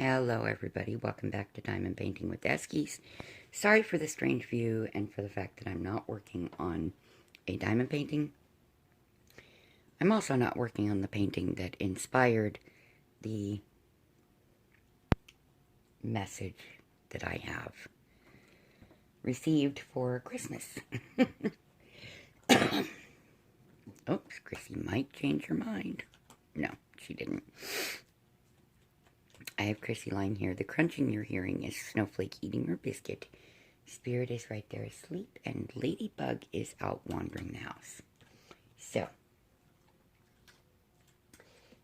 Hello everybody, welcome back to Diamond Painting with Eskies. Sorry for the strange view and for the fact that I'm not working on a diamond painting. I'm also not working on the painting that inspired the message that I have received for Christmas. Oops, Chrissy might change her mind. No, she didn't. I have Chrissy lying here. The crunching you're hearing is Snowflake eating her biscuit. Spirit is right there asleep, and Ladybug is out wandering the house. So,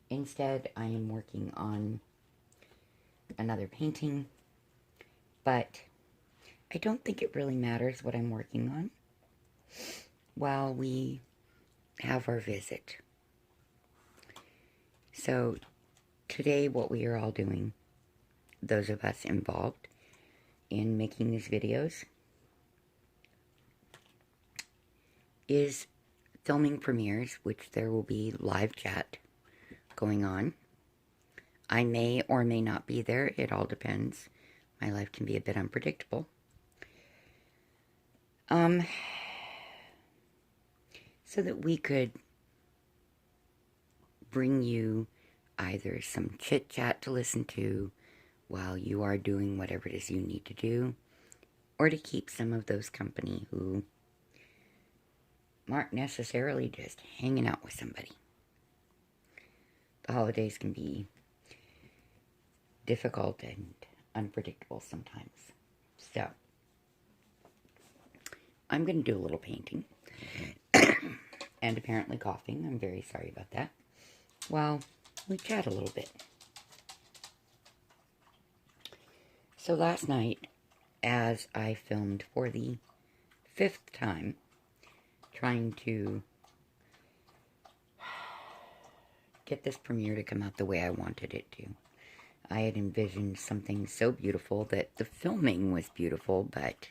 instead, I am working on another painting, but I don't think it really matters what I'm working on while we have our visit. So, today what we are all doing, those of us involved in making these videos, is filming premieres, which there will be live chat going on. I may or may not be there. It all depends. My life can be a bit unpredictable. So that we could bring you either some chit-chat to listen to while you are doing whatever it is you need to do, or to keep some of those company who aren't necessarily just hanging out with somebody. The holidays can be difficult and unpredictable sometimes. So, I'm going to do a little painting. And apparently coughing. I'm very sorry about that. While we chat a little bit. So last night, as I filmed for the 5th time, trying to get this premiere to come out the way I wanted it to, I had envisioned something so beautiful that the filming was beautiful, but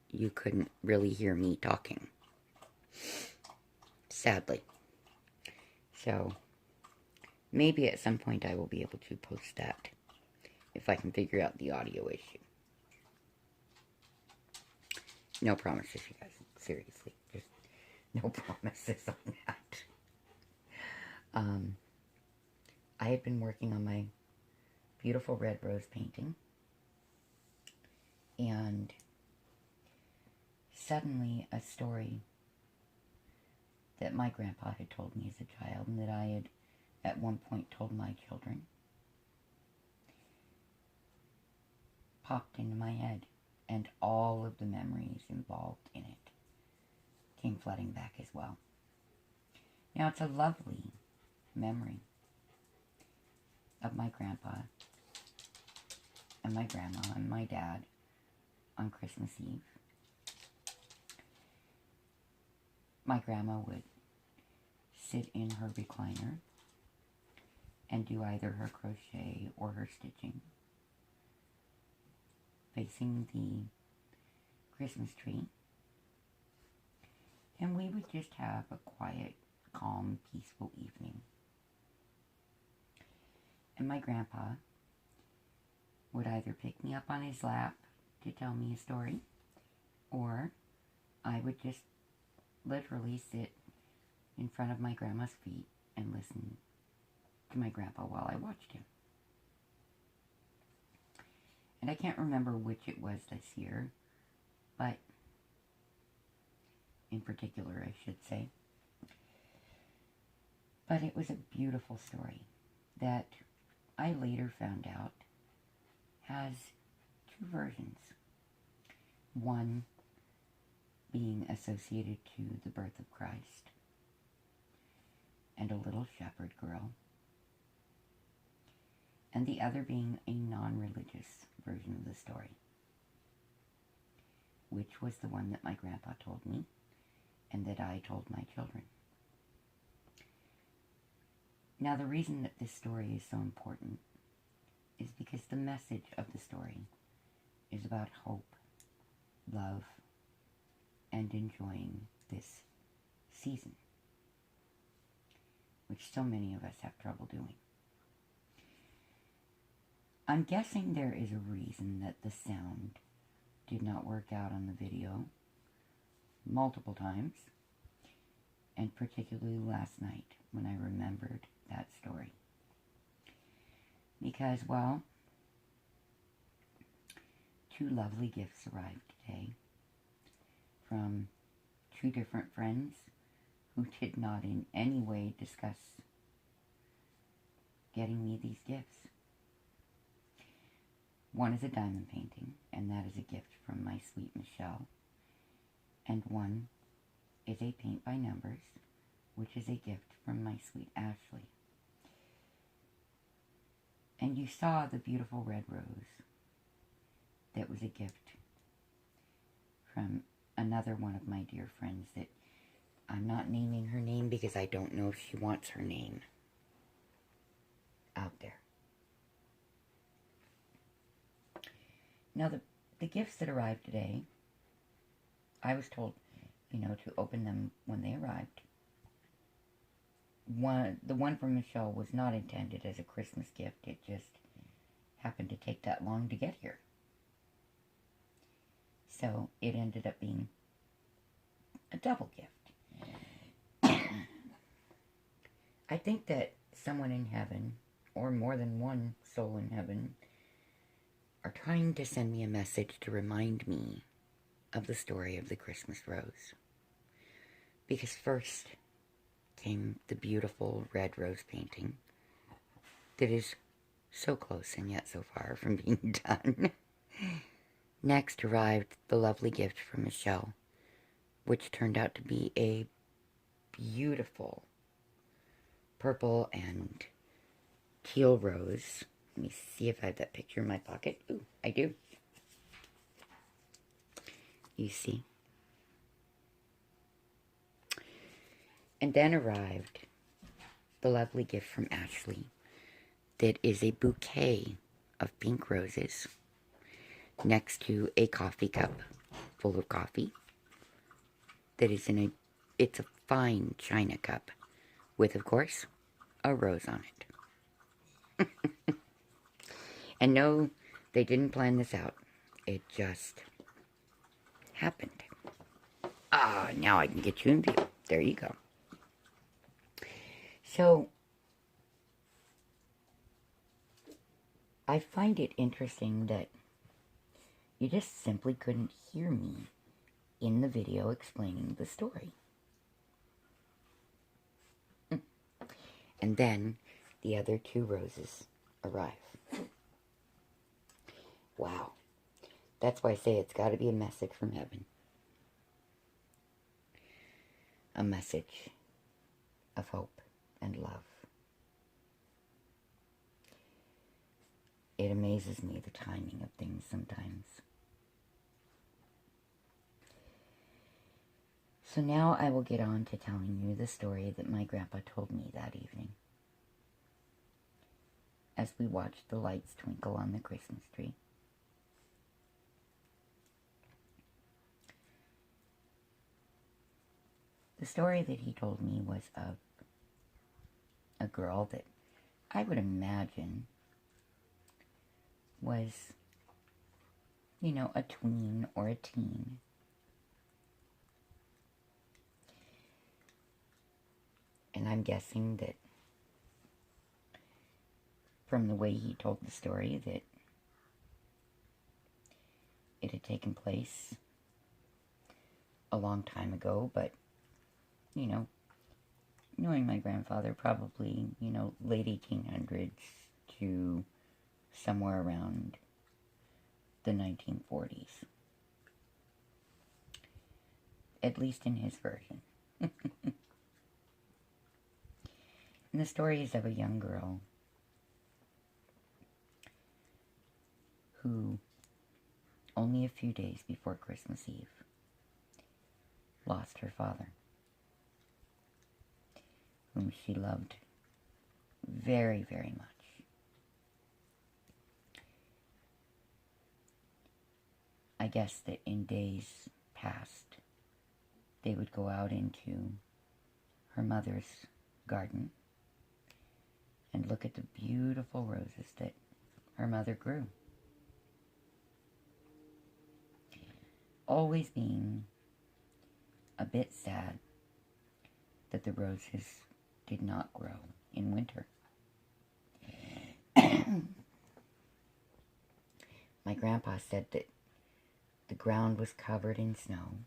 you couldn't really hear me talking. Sadly. So, maybe at some point I will be able to post that if I can figure out the audio issue. No promises, you guys. Seriously. Just no promises on that. I had been working on my beautiful red rose painting. And suddenly a story that my grandpa had told me as a child and that I had at one point told my children popped into my head, and all of the memories involved in it came flooding back as well. Now, it's a lovely memory of my grandpa and my grandma and my dad on Christmas Eve. My grandma would sit in her recliner and do either her crochet or her stitching, facing the Christmas tree. And we would just have a quiet, calm, peaceful evening. And my grandpa would either pick me up on his lap to tell me a story, or I would just literally sit in front of my grandma's feet and listen to my grandpa while I watched him. And I can't remember which it was this year, but in particular, I should say. But it was a beautiful story that I later found out has two versions. One being associated to the birth of Christ and a little shepherd girl, and the other being a non-religious version of the story, which was the one that my grandpa told me and that I told my children. Now, the reason that this story is so important is because the message of the story is about hope, love, and enjoying this season, which so many of us have trouble doing. I'm guessing there is a reason that the sound did not work out on the video multiple times, and particularly last night when I remembered that story. Because, well, 2 lovely gifts arrived today from 2 different friends who did not in any way discuss getting me these gifts. One is a diamond painting, and that is a gift from my sweet Michelle. And one is a paint by numbers, which is a gift from my sweet Ashley. And you saw the beautiful red rose that was a gift from another one of my dear friends that I'm not naming her name because I don't know if she wants her name out there. Now, the gifts that arrived today, I was told, to open them when they arrived. The one from Michelle was not intended as a Christmas gift. It just happened to take that long to get here. So it ended up being a double gift. I think that someone in heaven, or more than one soul in heaven, are trying to send me a message to remind me of the story of the Christmas rose. Because first came the beautiful red rose painting that is so close and yet so far from being done. Next arrived the lovely gift from Michelle, which turned out to be a beautiful purple and teal rose. Let me see if I have that picture in my pocket. Ooh, I do. You see. And then arrived the lovely gift from Ashley that is a bouquet of pink roses next to a coffee cup full of coffee that is it's a fine china cup with, of course, a rose on it. And no, they didn't plan this out. It just happened. Now I can get you in view. There you go. So, I find it interesting that you just simply couldn't hear me in the video explaining the story. And then the other 2 roses arrive. Wow. That's why I say it's got to be a message from heaven. A message of hope and love. It amazes me the timing of things sometimes. So now I will get on to telling you the story that my grandpa told me that evening, as we watched the lights twinkle on the Christmas tree. The story that he told me was of a girl that I would imagine was, a tween or a teen. And I'm guessing that from the way he told the story that it had taken place a long time ago, but, knowing my grandfather, probably, late 1800s to somewhere around the 1940s. At least in his version. And the story is of a young girl who, only a few days before Christmas Eve, lost her father, whom she loved very, very much. I guess that in days past, they would go out into her mother's garden and look at the beautiful roses that her mother grew, always being a bit sad that the roses did not grow in winter. My grandpa said that the ground was covered in snow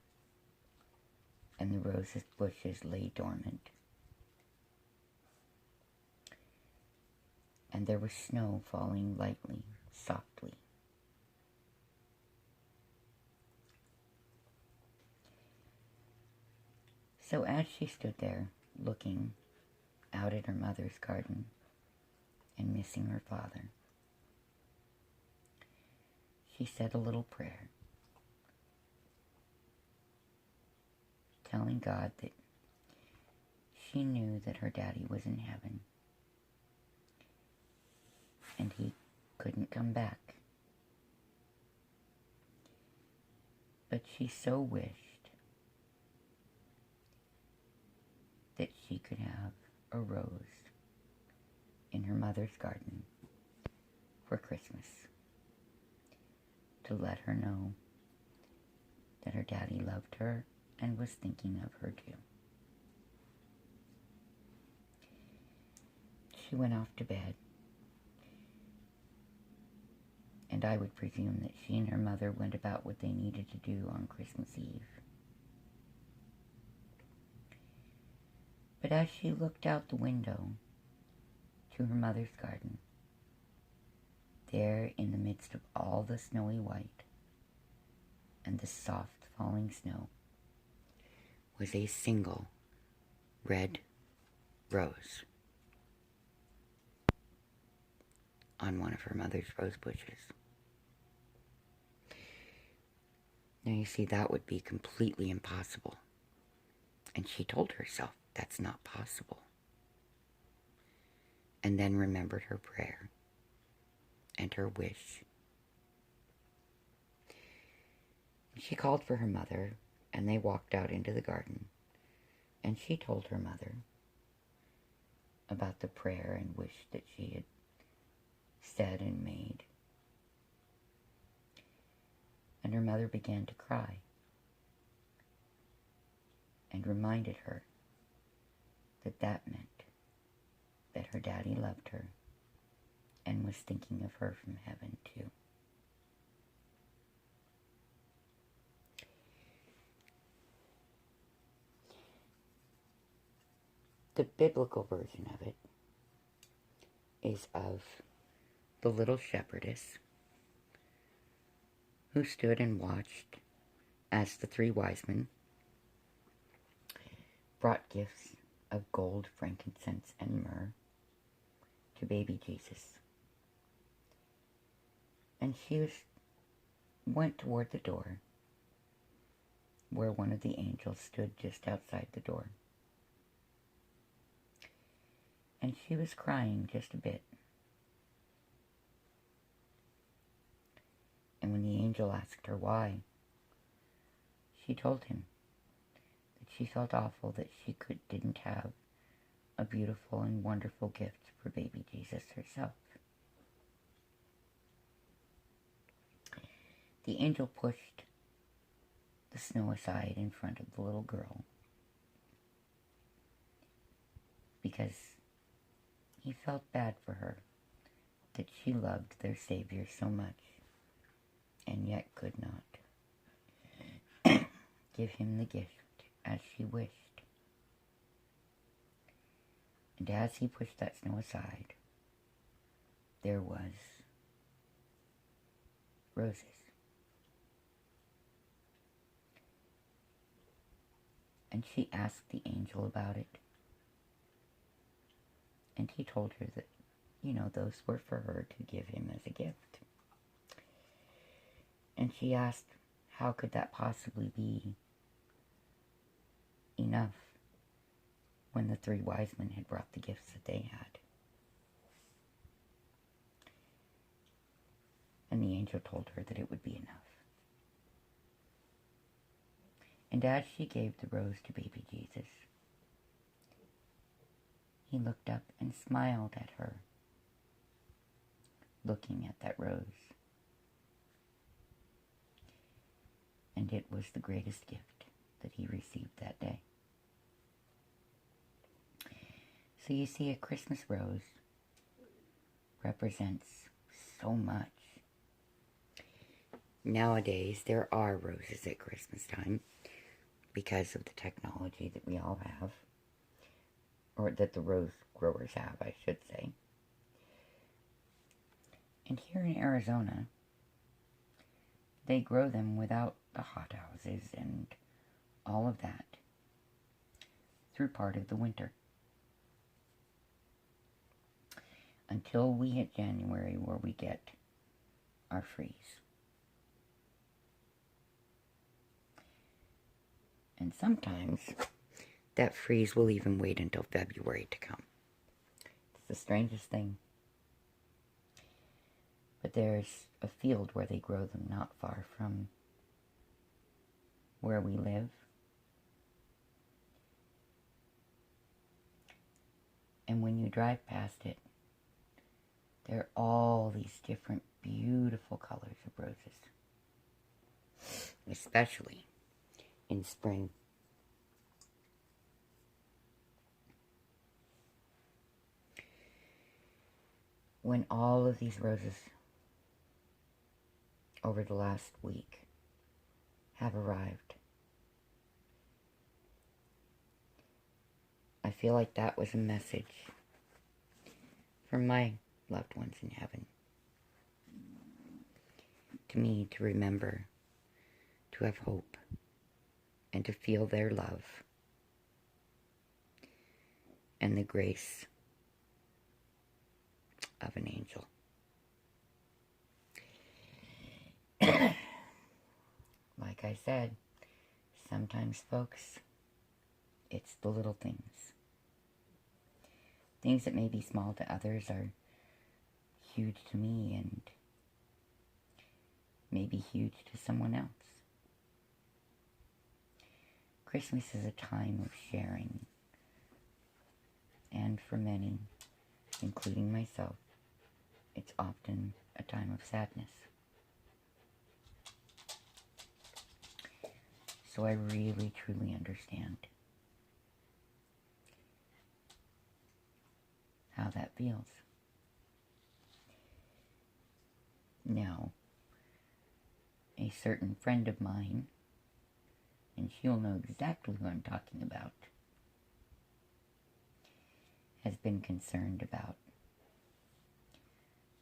and the roses bushes lay dormant. And there was snow falling lightly, softly. So as she stood there, looking out at her mother's garden and missing her father, she said a little prayer, telling God that she knew that her daddy was in heaven and he couldn't come back. But she so wished that she could have a rose in her mother's garden for Christmas to let her know that her daddy loved her and was thinking of her too. She went off to bed, and I would presume that she and her mother went about what they needed to do on Christmas Eve. But as she looked out the window to her mother's garden, there in the midst of all the snowy white and the soft falling snow was a single red rose on one of her mother's rose bushes. Now you see, that would be completely impossible. And she told herself that's not possible. And then remembered her prayer and her wish. She called for her mother, and they walked out into the garden. And she told her mother about the prayer and wish that she had said and made. And her mother began to cry and reminded her that that meant that her daddy loved her and was thinking of her from heaven too. The biblical version of it is of the little shepherdess who stood and watched as the three wise men brought gifts of gold, frankincense, and myrrh to baby Jesus. And she went toward the door where one of the angels stood just outside the door. And she was crying just a bit. And when the angel asked her why, she told him that she felt awful that she didn't have a beautiful and wonderful gift for baby Jesus herself. The angel pushed the snow aside in front of the little girl because he felt bad for her that she loved their Savior so much and yet could not give him the gift as she wished. And as he pushed that snow aside, there was roses. And she asked the angel about it. And he told her that, those were for her to give him as a gift. And she asked, how could that possibly be enough when the three wise men had brought the gifts that they had? And the angel told her that it would be enough. And as she gave the rose to baby Jesus, he looked up and smiled at her looking at that rose. And it was the greatest gift that he received that day. So you see, a Christmas rose represents so much. Nowadays, there are roses at Christmas time because of the technology that we all have, or that the rose growers have, I should say. And here in Arizona, they grow them without the hothouses and all of that through part of the winter. Until we hit January, where we get our freeze. And sometimes that freeze will even wait until February to come. It's the strangest thing. But there's a field where they grow them not far from where we live. And when you drive past it, there are all these different beautiful colors of roses. Especially in spring. When all of these roses over the last week have arrived, I feel like that was a message from my loved ones in heaven to me, to remember, to have hope, and to feel their love and the grace of an angel. Like I said, sometimes, folks, it's the little things. Things that may be small to others are huge to me and maybe huge to someone else. Christmas is a time of sharing, and for many, including myself, it's often a time of sadness. So I really, truly understand how that feels. Now, a certain friend of mine, and she'll know exactly who I'm talking about, has been concerned about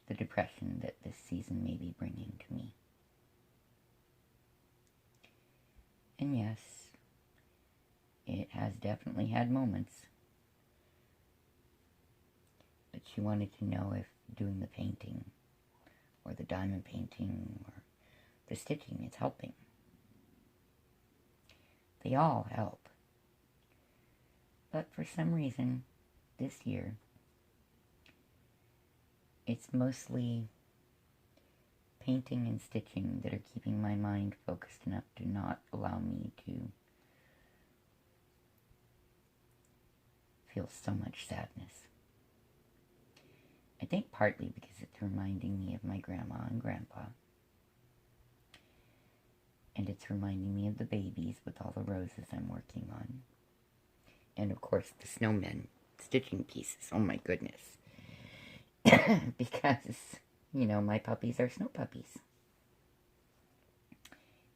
the depression that this season may be bringing to me. And yes, it has definitely had moments. But she wanted to know if doing the painting, or the diamond painting, or the stitching is helping. They all help. But for some reason, this year, it's mostly painting and stitching that are keeping my mind focused enough to not allow me to feel so much sadness. I think partly because it's reminding me of my grandma and grandpa. And it's reminding me of the babies with all the roses I'm working on. And of course the snowmen stitching pieces. Oh my goodness. Because, you know, my puppies are snow puppies.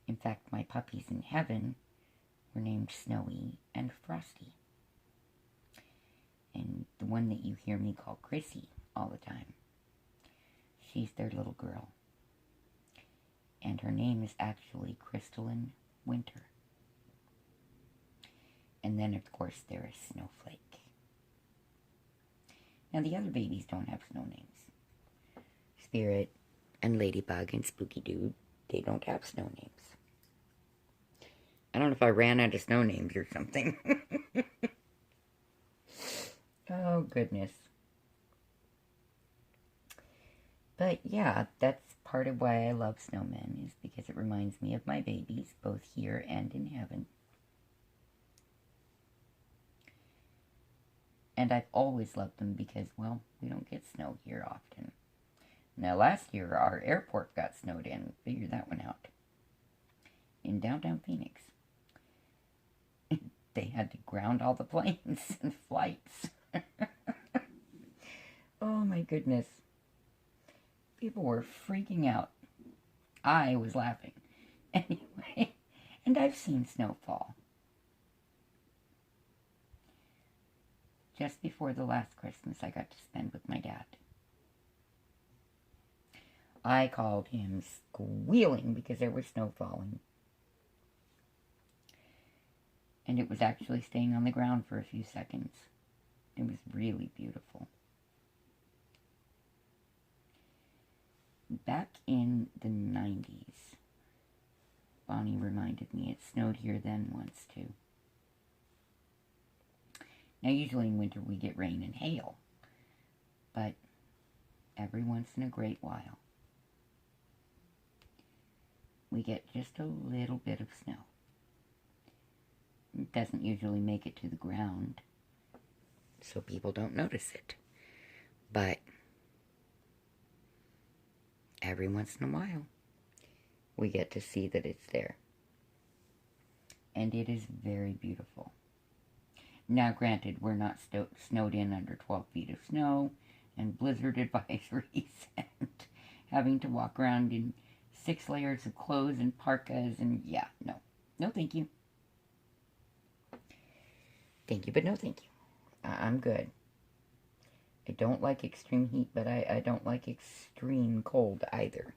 In fact, my puppies in heaven were named Snowy and Frosty. And the one that you hear me call Chrissy all the time, she's their little girl. And her name is actually Crystalline Winter. And then, of course, there is Snowflake. Now, the other babies don't have snow names. Spirit and Ladybug and Spooky Dude, they don't have snow names. I don't know if I ran out of snow names or something. Oh, goodness. But yeah, that's part of why I love snowmen, is because it reminds me of my babies, both here and in heaven. And I've always loved them because, well, we don't get snow here often. Now, last year, our airport got snowed in. Figure that one out. In downtown Phoenix. They had to ground all the planes and flights. Oh, my goodness. People were freaking out. I was laughing. Anyway, and I've seen snowfall. Just before the last Christmas I got to spend with my dad. I called him squealing because there was snow falling. And it was actually staying on the ground for a few seconds. It was really beautiful. Back in the 90s, Bonnie reminded me it snowed here then once too. Now usually in winter we get rain and hail, but every once in a great while we get just a little bit of snow. It doesn't usually make it to the ground, so people don't notice it, but every once in a while we get to see that it's there. And it is very beautiful. Now, granted, we're not snowed in under 12 feet of snow and blizzard advisories and having to walk around in 6 layers of clothes and parkas and yeah, no. No, thank you. Thank you, but no thank you. I'm good. I don't like extreme heat, but I don't like extreme cold either.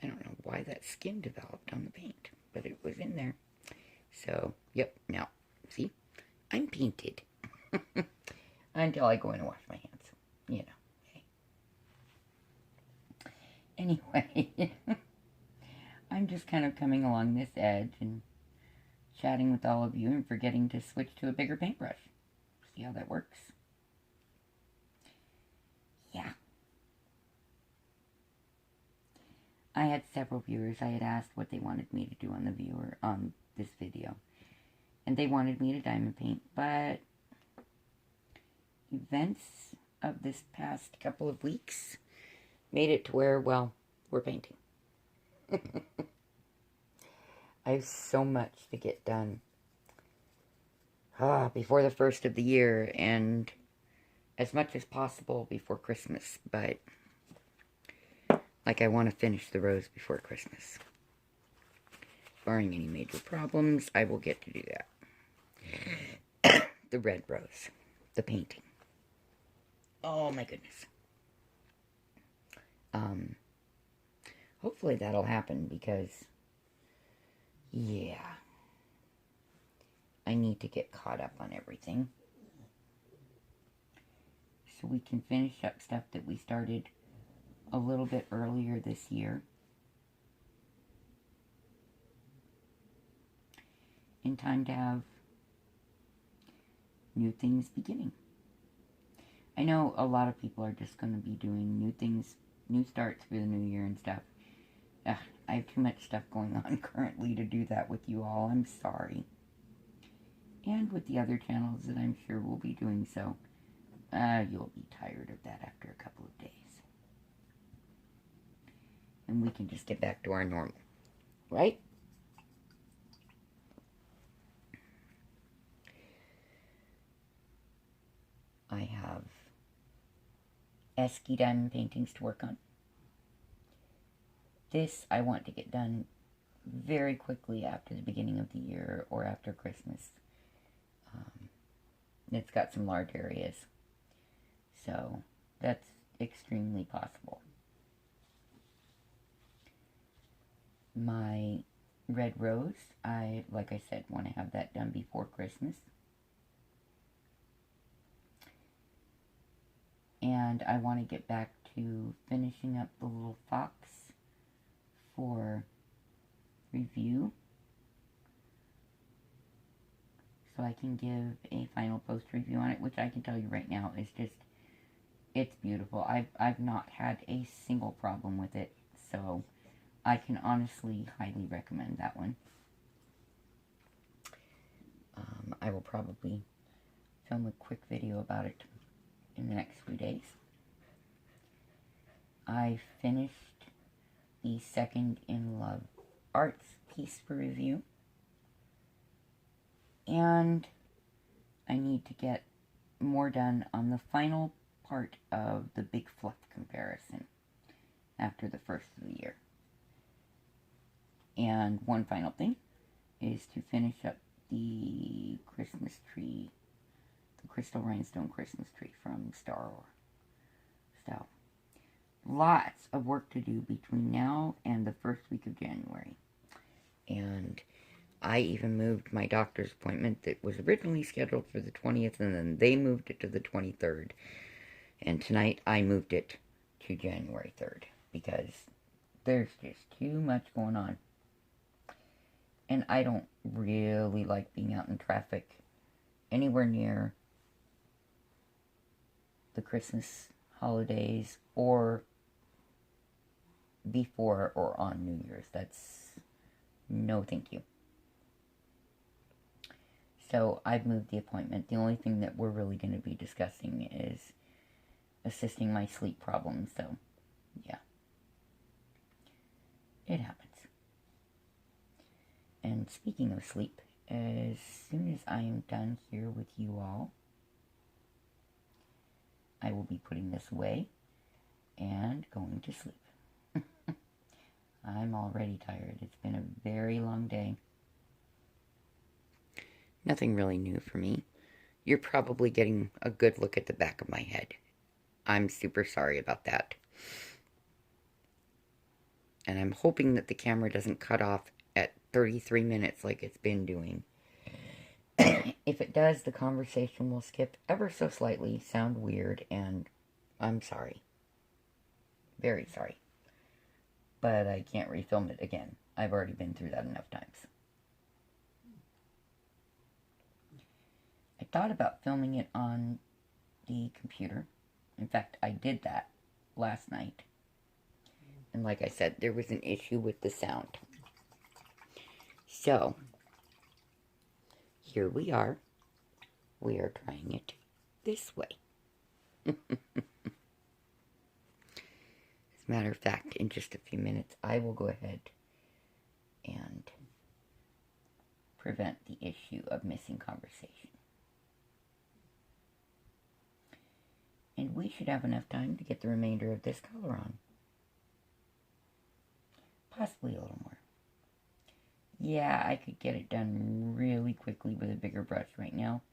I don't know why that skin developed on the paint, but it was in there. So, yep, now, see? I'm painted. Until I go in and wash my hands. You know, okay. Anyway, I'm just kind of coming along this edge and chatting with all of you and forgetting to switch to a bigger paintbrush. See how that works? Yeah. I had several viewers. I had asked what they wanted me to do on this video. And they wanted me to diamond paint, but events of this past couple of weeks made it to where, well, we're painting. I have so much to get done before the first of the year, and as much as possible before Christmas, but like I want to finish the rose before Christmas. Barring any major problems, I will get to do that. The red rose. The painting. Oh my goodness. Hopefully that'll happen because, yeah, I need to get caught up on everything. So we can finish up stuff that we started a little bit earlier this year. In time to have new things beginning. I know a lot of people are just going to be doing new things, new starts for the new year and stuff. I have too much stuff going on currently to do that with you all. I'm sorry. And with the other channels that I'm sure will be doing so. You'll be tired of that after a couple of days. And we can just get back to our normal. Right? I have Esky diamond paintings to work on. This I want to get done very quickly after the beginning of the year or after Christmas. It's got some large areas, so that's extremely possible. My red rose, like I said, want to have that done before Christmas. And I want to get back to finishing up the little fox for review, so I can give a final post review on it, which I can tell you right now is just, it's beautiful. I've not had a single problem with it, so I can honestly highly recommend that one. I will probably film a quick video about it in the next few days. I finished the Second in Love arts piece for review. And I need to get more done on the final part of the Big Fluff comparison after the first of the year. And one final thing is to finish up the Christmas tree, the Crystal Rhinestone Christmas tree from Star Wars. So, lots of work to do between now and the first week of January. And I even moved my doctor's appointment that was originally scheduled for the 20th, and then they moved it to the 23rd. And tonight I moved it to January 3rd, because there's just too much going on. And I don't really like being out in traffic anywhere near the Christmas holidays or before or on New Year's. That's no thank you. So I've moved the appointment. The only thing that we're really going to be discussing is assisting my sleep problems. So, yeah. It happens. And speaking of sleep, as soon as I am done here with you all, I will be putting this away and going to sleep. I'm already tired. It's been a very long day. Nothing really new for me. You're probably getting a good look at the back of my head. I'm super sorry about that. And I'm hoping that the camera doesn't cut off at 33 minutes like it's been doing. If it does, the conversation will skip ever so slightly, sound weird, and I'm sorry. Very sorry. But I can't refilm it again. I've already been through that enough times. I thought about filming it on the computer. In fact, I did that last night. And like I said, there was an issue with the sound. So, here we are. We are trying it this way. As a matter of fact, in just a few minutes, I will go ahead and prevent the issue of missing conversation. And we should have enough time to get the remainder of this color on. Possibly a little more. Yeah, I could get it done really quickly with a bigger brush right now.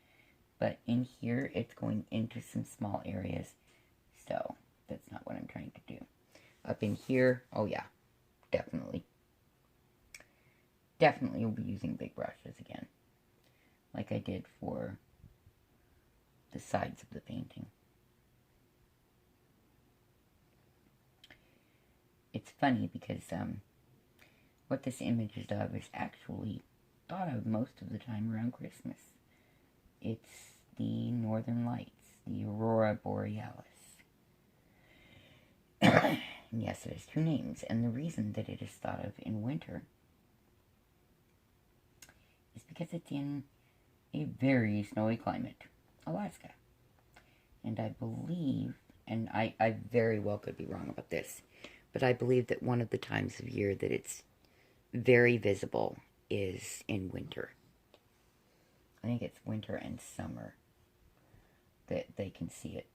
But in here, it's going into some small areas. So, that's not what I'm trying to do. Up in here, oh yeah, definitely. Definitely will be using big brushes again. Like I did for the sides of the painting. It's funny because what this image is of is actually thought of most of the time around Christmas. It's the Northern Lights, the Aurora Borealis. And yes, it has two names, and the reason that it is thought of in winter is because it's in a very snowy climate, Alaska. And I believe, and I very well could be wrong about this, but I believe that one of the times of year that it's very visible is in winter. I think it's winter and summer that they can see it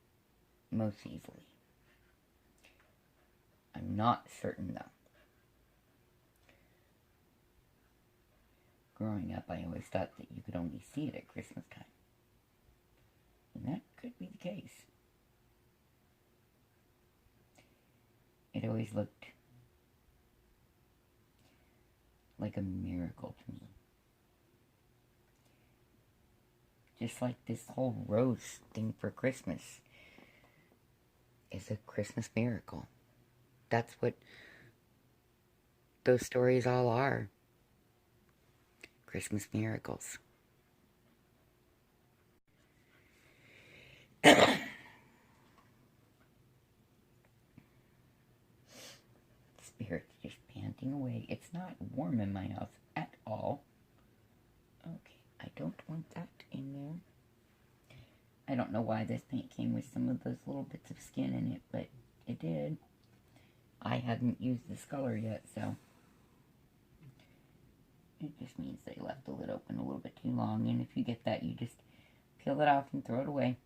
most easily. I'm not certain though. Growing up, I always thought that you could only see it at Christmas time. And that could be the case. It always looked like a miracle to me. Just like this whole rose thing for Christmas is a Christmas miracle. That's what those stories all are. Christmas miracles. Spirit's just panting away. It's not warm in my house at all. Okay, I don't want that in there. I don't know why this paint came with some of those little bits of skin in it, but it did. I hadn't used this color yet, so it just means they left the lid open a little bit too long, and if you get that, you just peel it off and throw it away.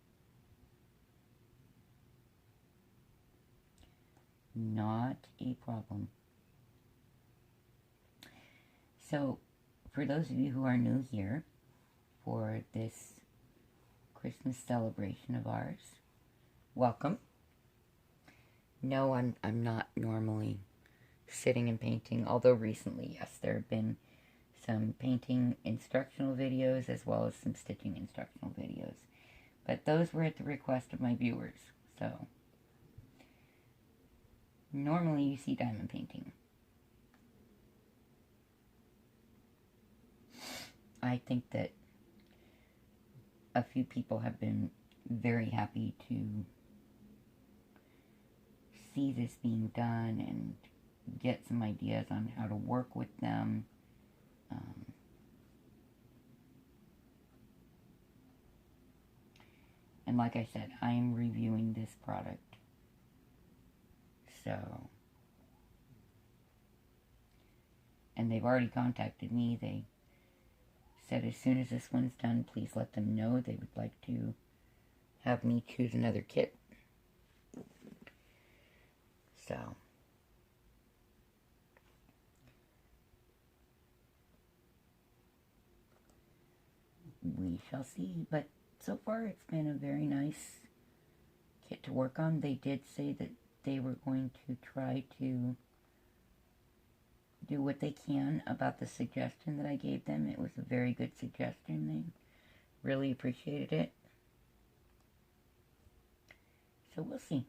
Not a problem. So, for those of you who are new here for this Christmas celebration of ours, welcome. No, I'm not normally sitting and painting, although recently, yes, there have been some painting instructional videos as well as some stitching instructional videos. But those were at the request of my viewers, so normally you see diamond painting. I think that a few people have been very happy to see this being done and get some ideas on how to work with them. And like I said, I am reviewing this product. So, and they've already contacted me. They said as soon as this one's done, please let them know they would like to have me choose another kit. So, we shall see. But so far, it's been a very nice kit to work on. They did say that they were going to try to do what they can about the suggestion that I gave them. It was a very good suggestion. They really appreciated it. So we'll see.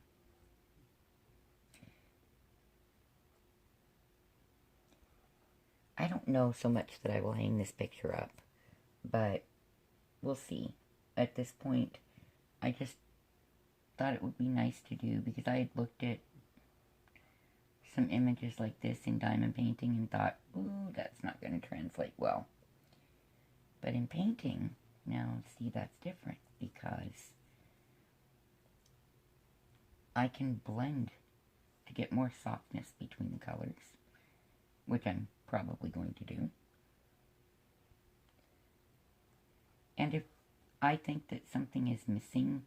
I don't know so much that I will hang this picture up, but we'll see. At this point, I just thought it would be nice to do because I had looked at some images like this in diamond painting and thought, ooh, that's not going to translate well. But in painting, now see, that's different because I can blend to get more softness between the colors, which I'm probably going to do. And if I think that something is missing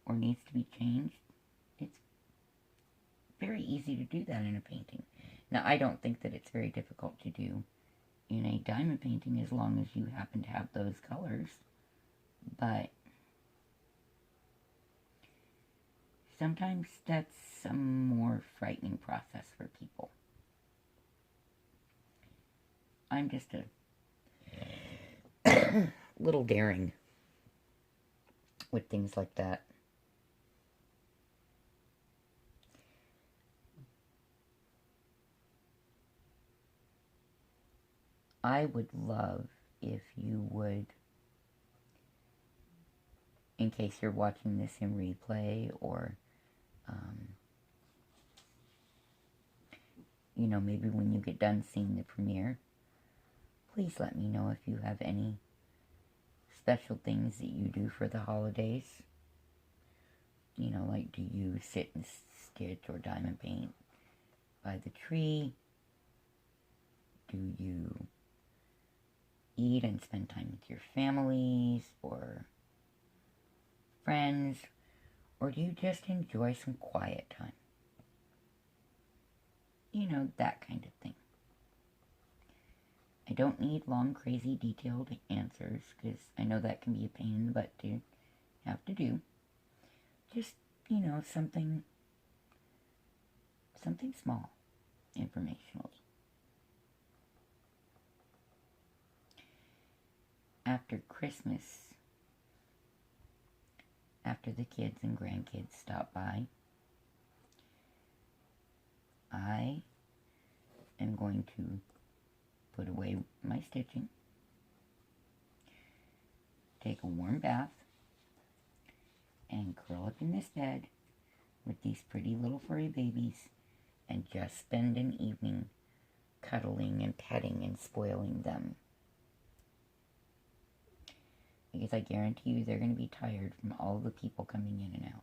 or needs to be changed, it's very easy to do that in a painting. Now, I don't think that it's very difficult to do in a diamond painting as long as you happen to have those colors, but sometimes that's a more frightening process for people. I'm just a little daring with things like that. I would love if you would, in case you're watching this in replay or, you know, maybe when you get done seeing the premiere, please let me know if you have any special things that you do for the holidays. You know, like, do you sit and stitch or diamond paint by the tree? Do you eat and spend time with your families or friends? Or do you just enjoy some quiet time? You know, that kind of thing. I don't need long, crazy, detailed answers, because I know that can be a pain in the butt to have to do. Just, you know, something small, informationally. After Christmas, after the kids and grandkids stop by, I am going to put away my stitching, take a warm bath, and curl up in this bed with these pretty little furry babies and just spend an evening cuddling and petting and spoiling them. because I guarantee you they're going to be tired from all the people coming in and out.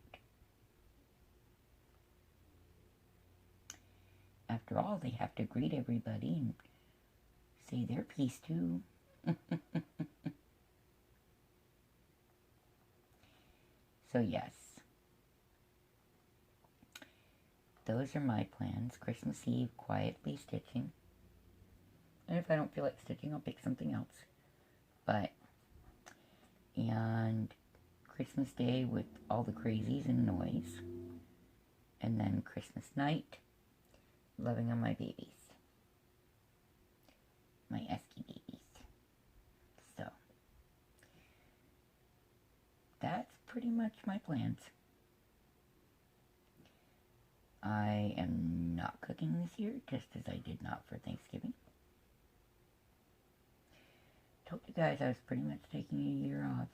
After all, they have to greet everybody and say their piece too. So yes, those are my plans. Christmas Eve, quietly stitching. And if I don't feel like stitching, I'll pick something else. And Christmas Day with all the crazies and noise. And then Christmas night, loving on my babies. My Esky babies. So, that's pretty much my plans. I am not cooking this year, just as I did not for Thanksgiving. Told you guys I was pretty much taking a year off.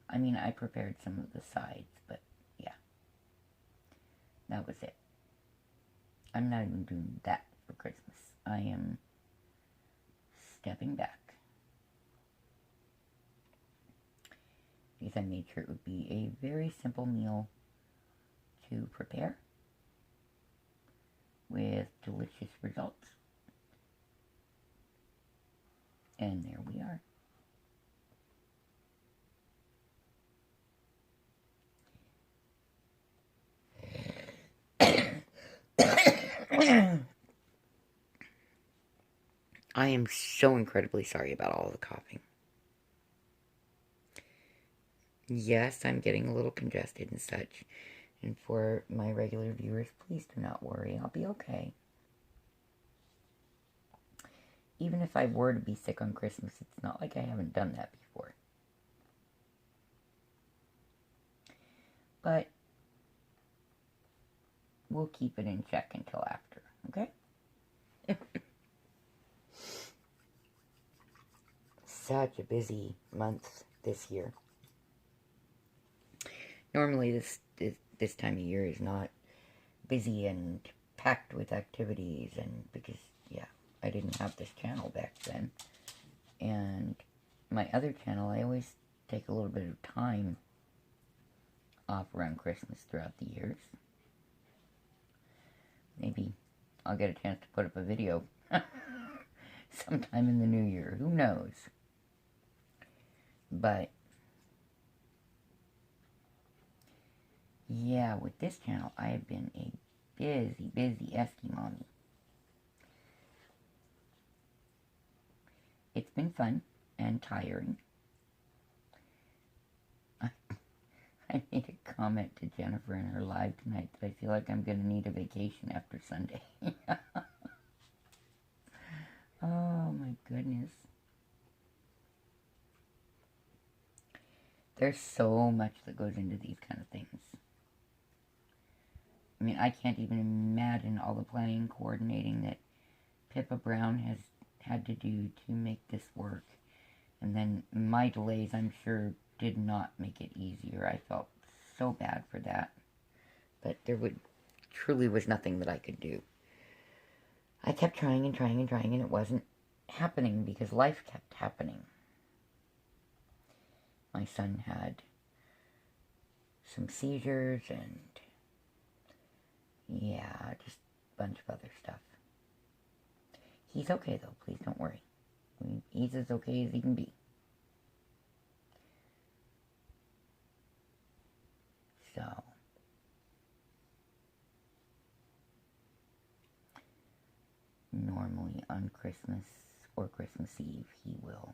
I mean, I prepared some of the sides, but yeah. That was it. I'm not even doing that for Christmas. I am stepping back. Because I made sure it would be a very simple meal to prepare with delicious results. And there we are. I am so incredibly sorry about all the coughing. Yes, I'm getting a little congested and such. And for my regular viewers, please do not worry. I'll be okay. Even if I were to be sick on Christmas, it's not like I haven't done that before. But we'll keep it in check until after, okay? Such a busy month this year. Normally this time of year is not busy and packed with activities, and because, yeah, I didn't have this channel back then. And my other channel, I always take a little bit of time off around Christmas throughout the years. Maybe I'll get a chance to put up a video sometime in the new year. Who knows? But yeah, with this channel, I have been a busy Esky mommy. It's been fun and tiring. I made a comment to Jennifer in her live tonight that I feel like I'm going to need a vacation after Sunday. Oh my goodness. There's so much that goes into these kind of things. I mean, I can't even imagine all the planning and coordinating that Pippa Brown has had to do to make this work. And then my delays, I'm sure, did not make it easier. I felt so bad for that. But there truly was nothing that I could do. I kept trying and trying and trying, and it wasn't happening because life kept happening. My son had some seizures and, yeah, just a bunch of other stuff. He's okay, though. Please don't worry. He's as okay as he can be. So, normally on Christmas or Christmas Eve, he will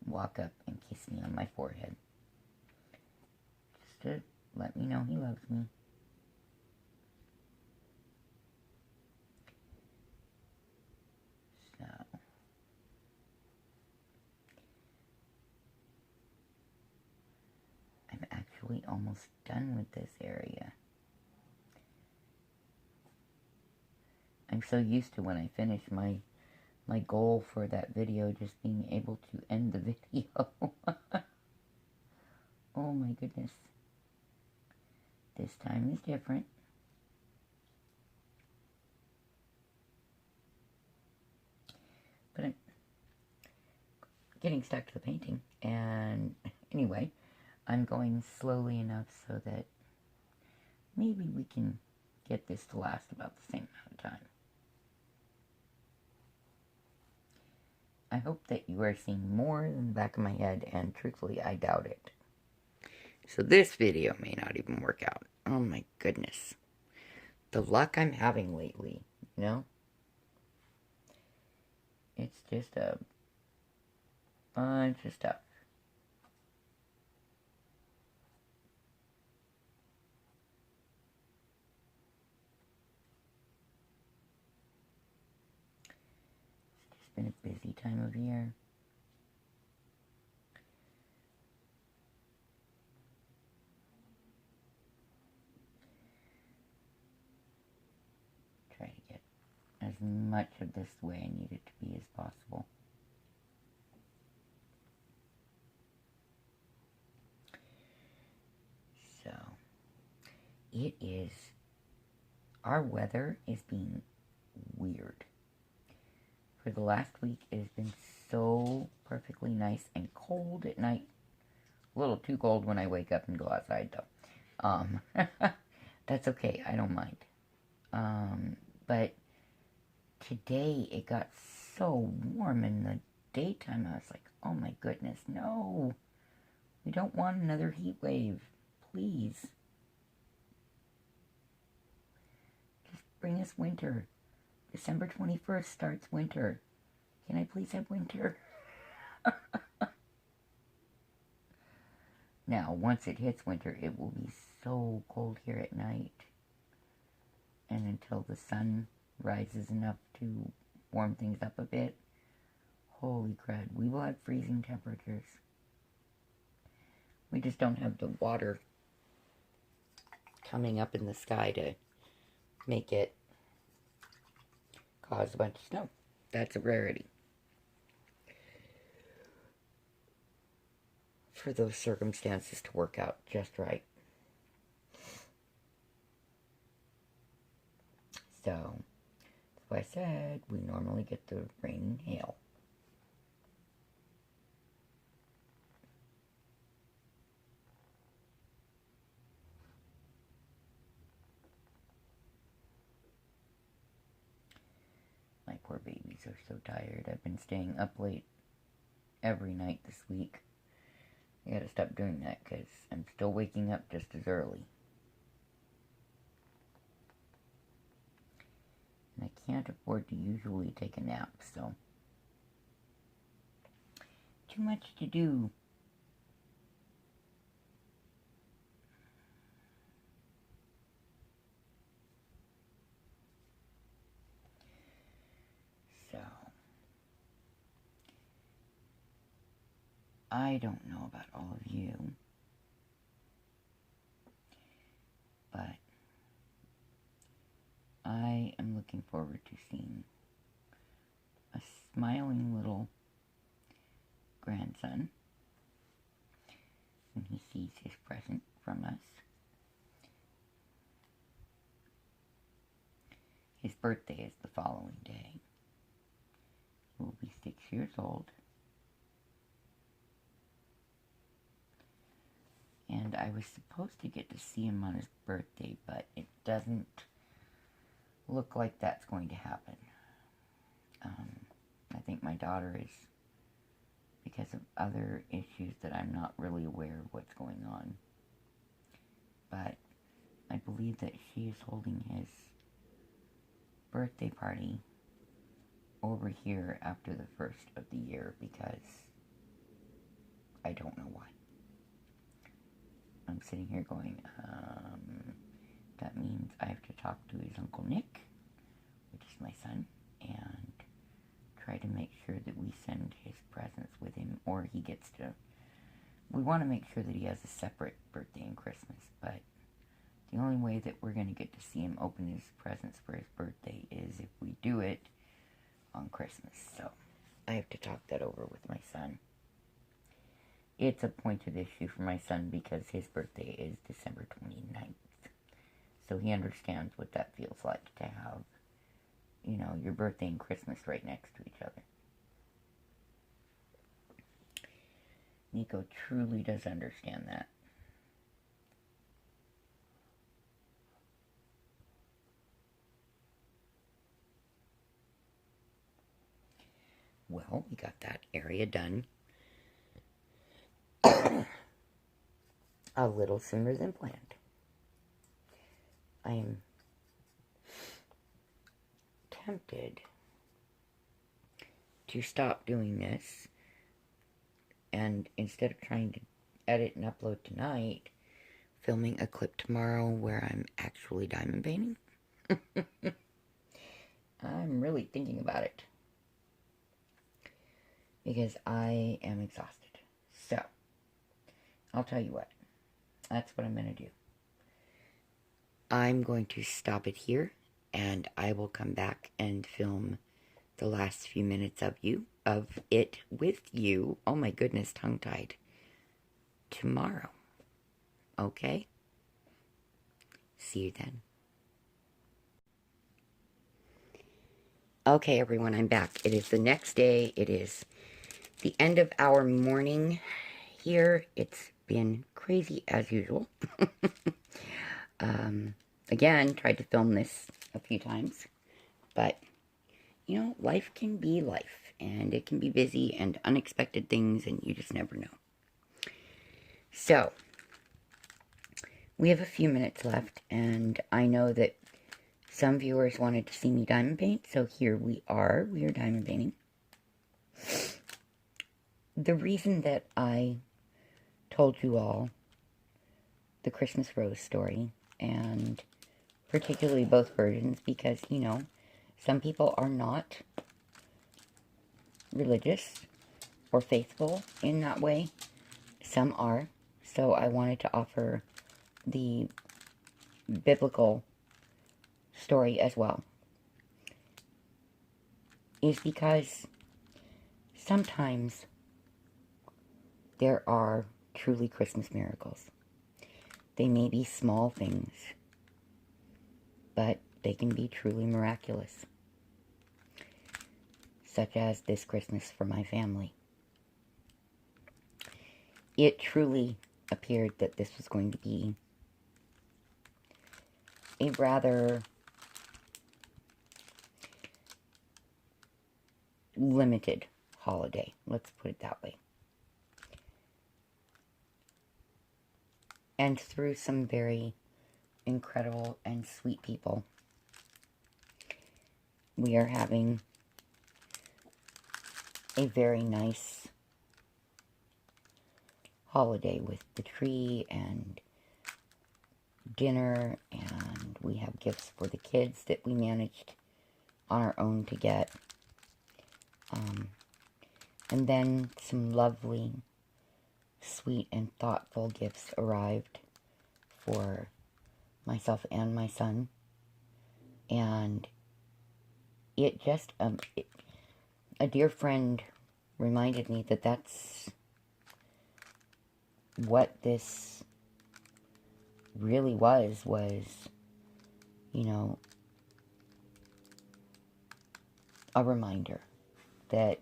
walk up and kiss me on my forehead. Just to let me know he loves me. So, I'm actually almost done with this area. I'm so used to when I finish my goal for that video just being able to end the video. Oh my goodness. This time is different. But getting stuck to the painting. And anyway, I'm going slowly enough so that maybe we can get this to last about the same amount of time. I hope that you are seeing more than the back of my head, and truthfully, I doubt it. So this video may not even work out. Oh my goodness. The luck I'm having lately, you know? It's just a bunch of stuff. It's just been a busy time of year. Try to get as much of this the way I need it to be as possible. So, it is, our weather is being weird. For the last week, it has been so perfectly nice and cold at night. A little too cold when I wake up and go outside, though. That's okay, I don't mind. But today, it got so warm in the daytime, I was like, oh my goodness, no. We don't want another heat wave. Please. Just bring us winter. December 21st starts winter. Can I please have winter? Now, once it hits winter, it will be so cold here at night. And until the sun rises enough to warm things up a bit, holy crud, we will have freezing temperatures. We just don't have the water coming up in the sky to make it cause a bunch of snow. That's a rarity. For those circumstances to work out just right. So, that's why I said we normally get the rain and hail. My poor babies are so tired. I've been staying up late every night this week. I gotta stop doing that because I'm still waking up just as early. And I can't afford to usually take a nap, so too much to do. So, I don't know about all of you, but I am looking forward to seeing a smiling little grandson when he sees his present from us. His birthday is the following day. He will be 6 years old. And I was supposed to get to see him on his birthday, but it doesn't look like that's going to happen. I think my daughter is, because of other issues that I'm not really aware of what's going on. But I believe that she is holding his birthday party over here after the first of the year because I don't know why. I'm sitting here going, that means I have to talk to his Uncle Nick, which is my son, and try to make sure that we send his presents with him, or he gets to, we want to make sure that he has a separate birthday and Christmas, but the only way that we're going to get to see him open his presents for his birthday is if we do it on Christmas, so I have to talk that over with my son. It's a pointed issue for my son because his birthday is December 29th. So he understands what that feels like to have, you know, your birthday and Christmas right next to each other. Nico truly does understand that. Well, we got that area done a little sooner than planned. I am tempted to stop doing this, and instead of trying to edit and upload tonight, filming a clip tomorrow where I'm actually diamond painting. I'm really thinking about it, because I am exhausted. So, I'll tell you what, that's what I'm going to do. I'm going to stop it here, and I will come back and film the last few minutes of it with you. Oh my goodness, tongue-tied. Tomorrow. Okay? See you then. Okay, everyone, I'm back. It is the next day. It is the end of our morning here. It's been crazy as usual. Again, tried to film this a few times, but, you know, life can be life, and it can be busy and unexpected things, and you just never know. So, we have a few minutes left, and I know that some viewers wanted to see me diamond paint, so here we are. We are diamond painting. The reason that I told you all the Christmas Rose story, and particularly both versions, because, you know, some people are not religious or faithful in that way. Some are. So I wanted to offer the biblical story as well. Is because sometimes there are truly Christmas miracles. They may be small things, but they can be truly miraculous. Such as this Christmas for my family. It truly appeared that this was going to be a rather limited holiday. Let's put it that way. And through some very incredible and sweet people, we are having a very nice holiday with the tree and dinner, and we have gifts for the kids that we managed on our own to get. And then some lovely, sweet, and thoughtful gifts arrived for myself and my son. And it just, a dear friend reminded me that that's what this really was, you know, a reminder that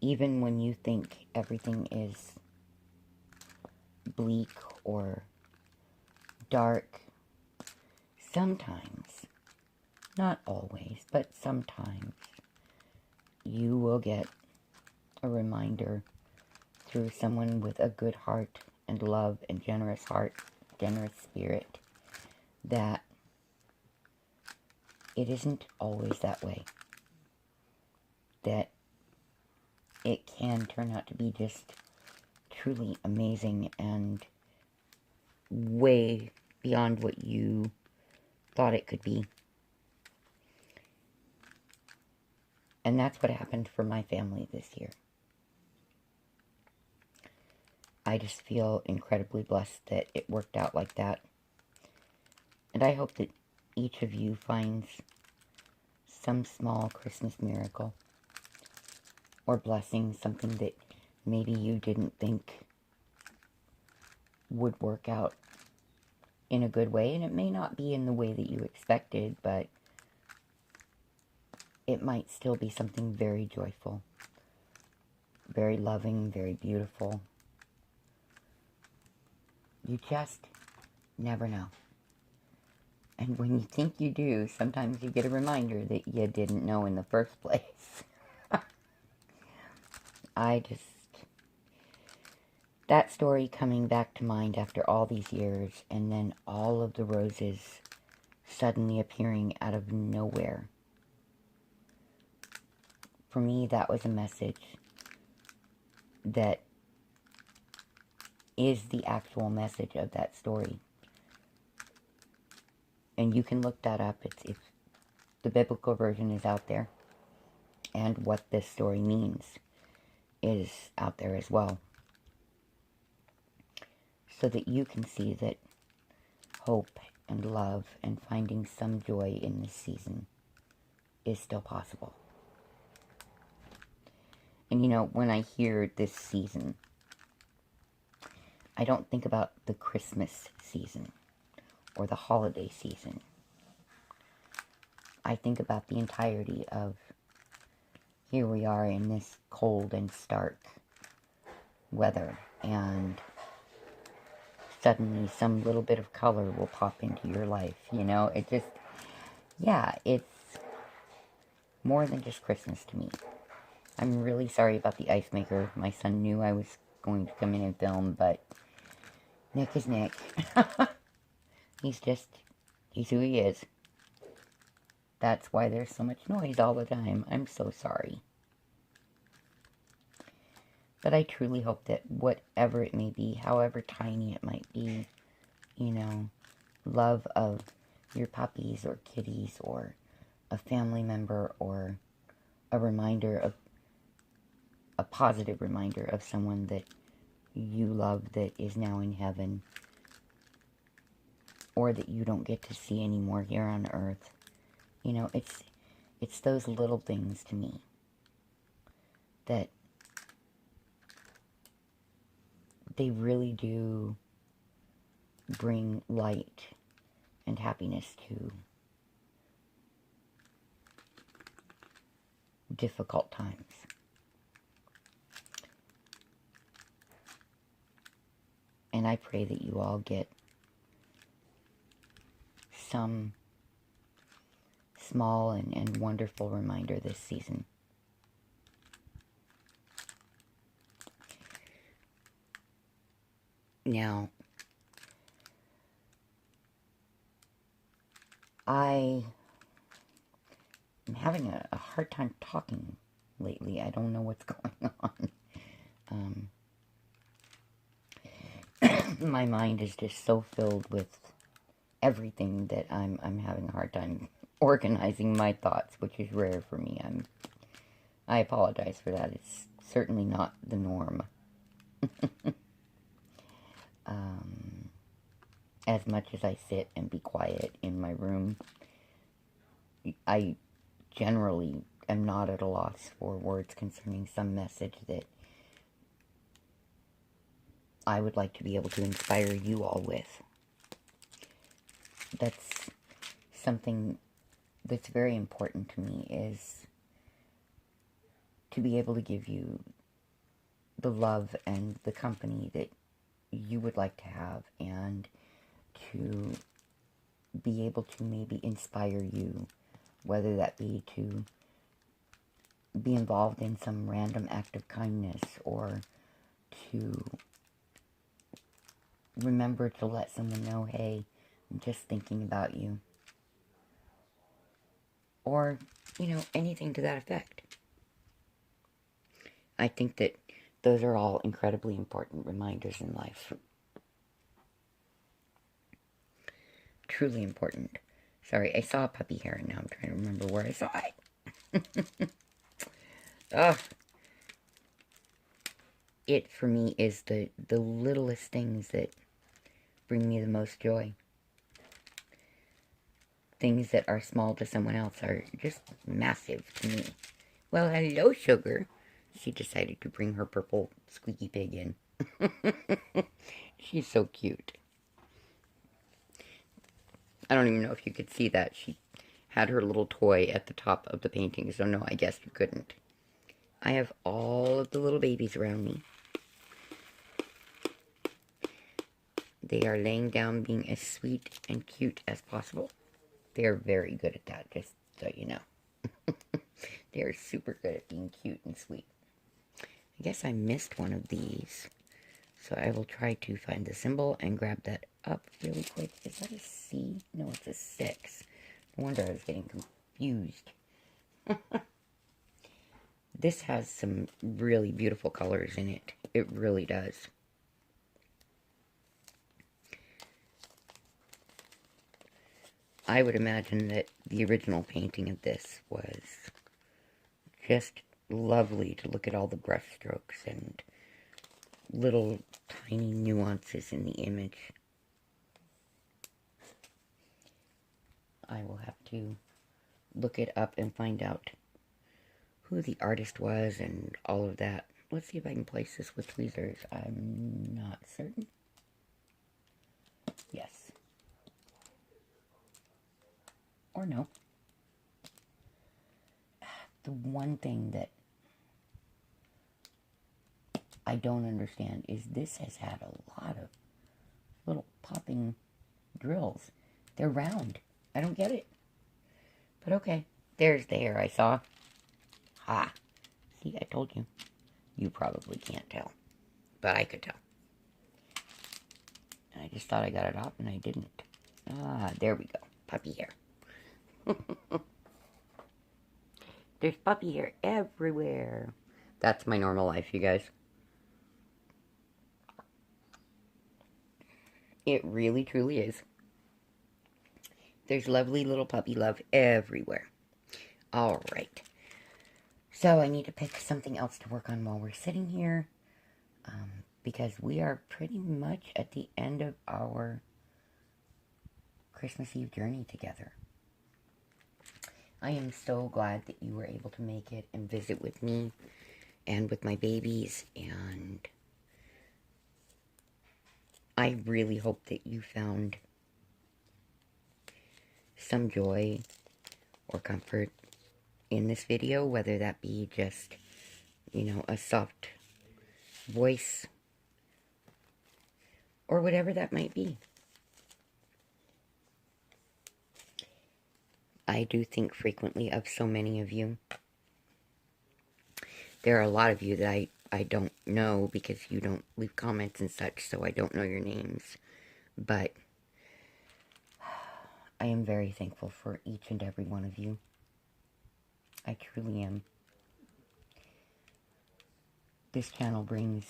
even when you think everything is bleak or dark, sometimes, not always, but sometimes, you will get a reminder through someone with a good heart and love and generous heart, generous spirit, that it isn't always that way. That it can turn out to be just truly amazing and way beyond what you thought it could be. And that's what happened for my family this year. I just feel incredibly blessed that it worked out like that. And I hope that each of you finds some small Christmas miracle or blessing, something that maybe you didn't think would work out in a good way. And it may not be in the way that you expected, but it might still be something very joyful very loving, very beautiful. You just never know. And when you think you do, sometimes you get a reminder that you didn't know in the first place. That story coming back to mind after all these years, and then all of the roses suddenly appearing out of nowhere. For me, that was a message that is the actual message of that story. And you can look that up. It's the biblical version is out there. And what this story means is out there as well. So that you can see that hope and love and finding some joy in this season is still possible. And you know, when I hear this season, I don't think about the Christmas season or the holiday season. I think about the entirety of here we are in this cold and stark weather, and suddenly some little bit of color will pop into your life, you know? It just, yeah, it's more than just Christmas to me. I'm really sorry about the ice maker. My son knew I was going to come in and film, but Nick is Nick. He's who he is. That's why there's so much noise all the time. I'm so sorry. But I truly hope that whatever it may be, however tiny it might be, you know, love of your puppies or kitties or a family member or a positive reminder of someone that you love that is now in heaven or that you don't get to see anymore here on earth. You know, it's those little things to me that they really do bring light and happiness to difficult times. And I pray that you all get some small and wonderful reminder this season. Now, I am having a hard time talking lately. I don't know what's going on. My mind is just so filled with everything that I'm having a hard time organizing my thoughts, which is rare for me. I apologize for that. It's certainly not the norm. As much as I sit and be quiet in my room, I generally am not at a loss for words concerning some message that I would like to be able to inspire you all with. That's something that's very important to me, is to be able to give you the love and the company that you would like to have, and to be able to maybe inspire you, whether that be to be involved in some random act of kindness, or to remember to let someone know, hey, I'm just thinking about you. Or, you know, anything to that effect. I think that those are all incredibly important reminders in life. Truly important. Sorry, I saw a puppy hair and now I'm trying to remember where I saw it. Ugh. It, for me, is the littlest things that bring me the most joy. Things that are small to someone else are just massive to me. Well, hello, Sugar. She decided to bring her purple squeaky pig in. She's so cute. I don't even know if you could see that. She had her little toy at the top of the painting, so no, I guess you couldn't. I have all of the little babies around me. They are laying down being as sweet and cute as possible. They are very good at that, just so you know. They are super good at being cute and sweet. I guess I missed one of these. So I will try to find the symbol and grab that up really quick. Is that a C? No, it's a 6. No wonder I was getting confused. This has some really beautiful colors in it. It really does. I would imagine that the original painting of this was just lovely to look at all the brush strokes and little tiny nuances in the image. I will have to look it up and find out who the artist was and all of that. Let's see if I can place this with tweezers. I'm not certain. Yes. Or no. The one thing that I don't understand is this has had a lot of little popping drills. They're round. I don't get it. But okay. There's the hair I saw. Ha. See, I told you. You probably can't tell. But I could tell. I just thought I got it off and I didn't. Ah, there we go. Puppy hair. There's puppy hair everywhere. That's my normal life, you guys. It really, truly is. There's lovely little puppy love everywhere. Alright. So I need to pick something else to work on while we're sitting here. Because we are pretty much at the end of our Christmas Eve journey together. I am so glad that you were able to make it and visit with me and with my babies, and I really hope that you found some joy or comfort in this video, whether that be just, you know, a soft voice or whatever that might be. I do think frequently of so many of you. There are a lot of you that I don't know because you don't leave comments and such, so I don't know your names. But I am very thankful for each and every one of you. I truly am. This channel brings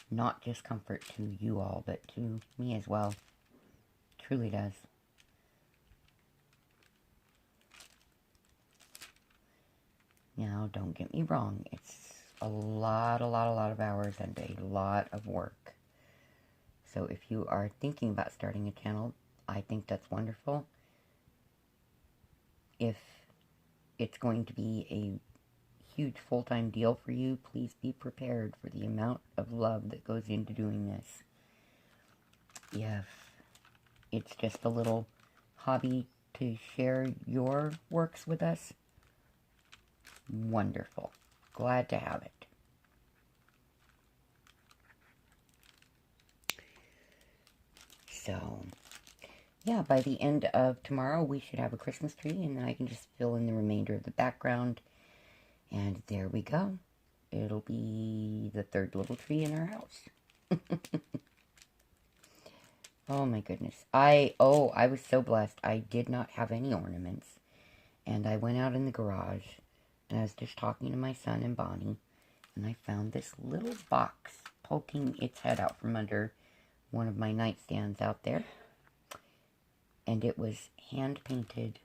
not just comfort to you all, but to me as well. It truly does. Now, don't get me wrong. It's a lot of hours and a lot of work. So if you are thinking about starting a channel, I think that's wonderful. If it's going to be a huge full-time deal for you, please be prepared for the amount of love that goes into doing this. If it's just a little hobby to share your works with us, wonderful. Glad to have it. So, yeah, by the end of tomorrow, we should have a Christmas tree, and then I can just fill in the remainder of the background. And there we go. It'll be the third little tree in our house. Oh my goodness. I was so blessed. I did not have any ornaments. And I went out in the garage, and I was just talking to my son and Bonnie, and I found this little box poking its head out from under one of my nightstands out there. And it was hand-painted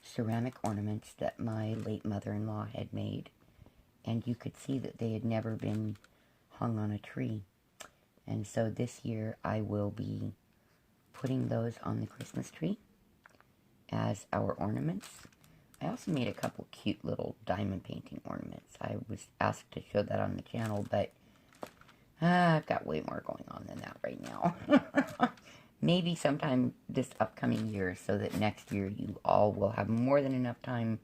ceramic ornaments that my late mother-in-law had made. And you could see that they had never been hung on a tree. And so this year I will be putting those on the Christmas tree as our ornaments. I also made a couple cute little diamond painting ornaments. I was asked to show that on the channel, but I've got way more going on than that right now. Maybe sometime this upcoming year, so that next year you all will have more than enough time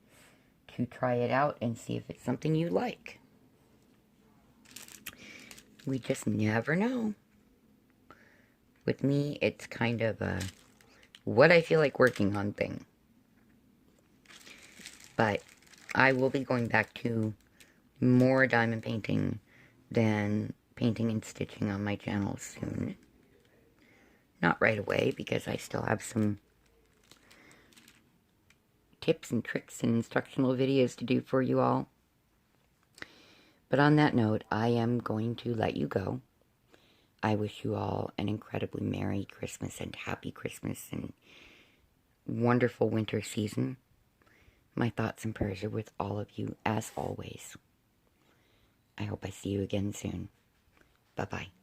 to try it out and see if it's something you like. We just never know. With me, it's kind of a what I feel like working on thing. But I will be going back to more diamond painting than painting and stitching on my channel soon. Not right away, because I still have some tips and tricks and instructional videos to do for you all. But on that note, I am going to let you go. I wish you all an incredibly Merry Christmas and Happy Christmas and wonderful winter season. My thoughts and prayers are with all of you, as always. I hope I see you again soon. Bye-bye.